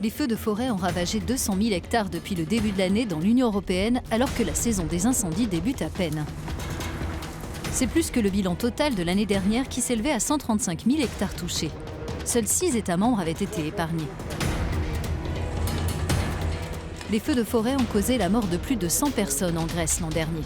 Les feux de forêt ont ravagé 200 000 hectares depuis le début de l'année dans l'Union européenne, alors que la saison des incendies débute à peine. C'est plus que le bilan total de l'année dernière qui s'élevait à 135 000 hectares touchés. Seuls 6 États membres avaient été épargnés. Les feux de forêt ont causé la mort de plus de 100 personnes en Grèce l'an dernier.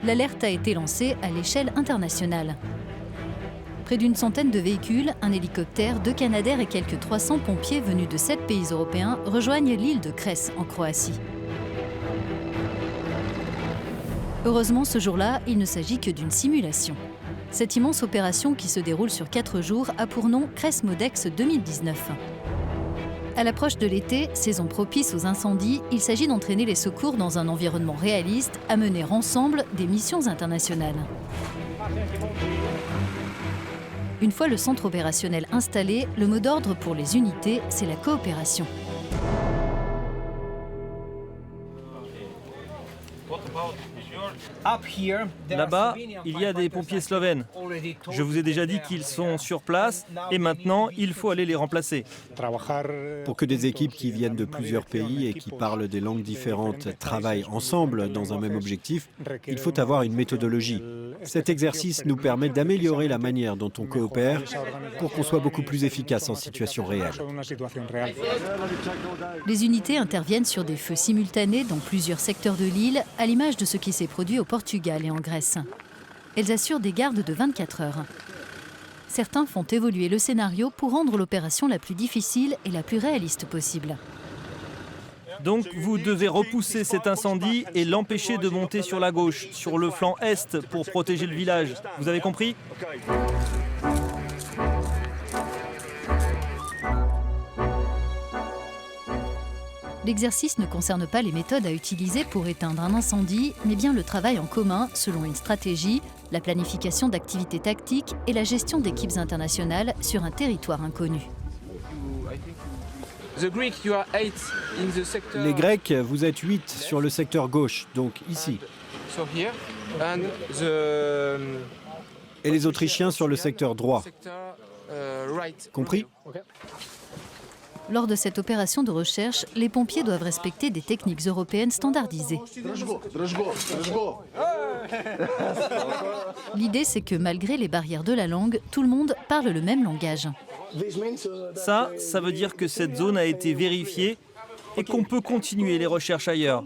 L'alerte a été lancée à l'échelle internationale. Près d'une centaine de véhicules, un hélicoptère, 2 Canadair et quelques 300 pompiers venus de 7 pays européens rejoignent l'île de Cres en Croatie. Heureusement, ce jour-là, il ne s'agit que d'une simulation. Cette immense opération qui se déroule sur 4 jours a pour nom Cres Modex 2019. À l'approche de l'été, saison propice aux incendies, il s'agit d'entraîner les secours dans un environnement réaliste, à mener ensemble des missions internationales. Une fois le centre opérationnel installé, le mot d'ordre pour les unités, c'est la coopération. Là-bas, il y a des pompiers slovènes. Je vous ai déjà dit qu'ils sont sur place et maintenant, il faut aller les remplacer. Pour que des équipes qui viennent de plusieurs pays et qui parlent des langues différentes travaillent ensemble dans un même objectif, il faut avoir une méthodologie. Cet exercice nous permet d'améliorer la manière dont on coopère pour qu'on soit beaucoup plus efficace en situation réelle. Les unités interviennent sur des feux simultanés dans plusieurs secteurs de l'île, à l'image de ce qui s'est produit au Portugal et en Grèce. Elles assurent des gardes de 24 heures. Certains font évoluer le scénario pour rendre l'opération la plus difficile et la plus réaliste possible. Donc vous devez repousser cet incendie et l'empêcher de monter sur la gauche, sur le flanc est, pour protéger le village. Vous avez compris ? L'exercice ne concerne pas les méthodes à utiliser pour éteindre un incendie, mais bien le travail en commun selon une stratégie, la planification d'activités tactiques et la gestion d'équipes internationales sur un territoire inconnu. Les Grecs, vous êtes 8 sur le secteur gauche, donc ici. Et les Autrichiens sur le secteur droit. Compris ? Lors de cette opération de recherche, les pompiers doivent respecter des techniques européennes standardisées. L'idée, c'est que malgré les barrières de la langue, tout le monde parle le même langage. Ça veut dire que cette zone a été vérifiée et qu'on peut continuer les recherches ailleurs.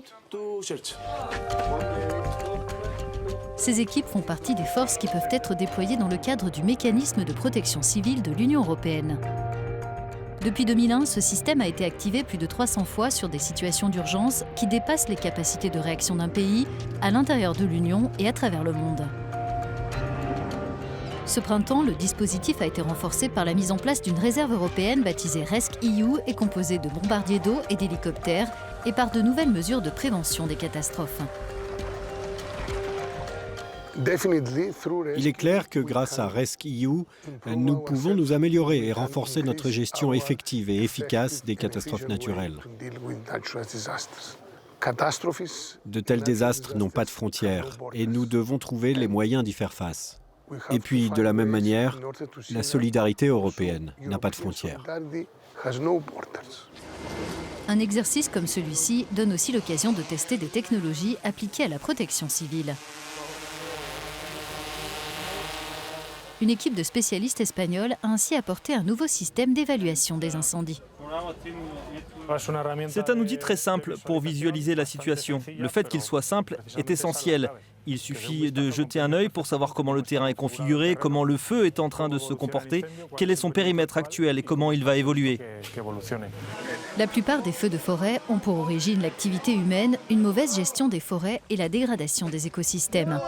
Ces équipes font partie des forces qui peuvent être déployées dans le cadre du mécanisme de protection civile de l'Union européenne. Depuis 2001, ce système a été activé plus de 300 fois sur des situations d'urgence qui dépassent les capacités de réaction d'un pays à l'intérieur de l'Union et à travers le monde. Ce printemps, le dispositif a été renforcé par la mise en place d'une réserve européenne baptisée RescEU et composée de bombardiers d'eau et d'hélicoptères et par de nouvelles mesures de prévention des catastrophes. Il est clair que grâce à RescEU, nous pouvons nous améliorer et renforcer notre gestion effective et efficace des catastrophes naturelles. De tels désastres n'ont pas de frontières et nous devons trouver les moyens d'y faire face. Et puis, de la même manière, la solidarité européenne n'a pas de frontières. Un exercice comme celui-ci donne aussi l'occasion de tester des technologies appliquées à la protection civile. Une équipe de spécialistes espagnols a ainsi apporté un nouveau système d'évaluation des incendies. C'est un outil très simple pour visualiser la situation. Le fait qu'il soit simple est essentiel. Il suffit de jeter un œil pour savoir comment le terrain est configuré, comment le feu est en train de se comporter, quel est son périmètre actuel et comment il va évoluer. La plupart des feux de forêt ont pour origine l'activité humaine, une mauvaise gestion des forêts et la dégradation des écosystèmes.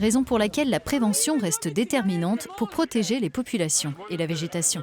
Raison pour laquelle la prévention reste déterminante pour protéger les populations et la végétation.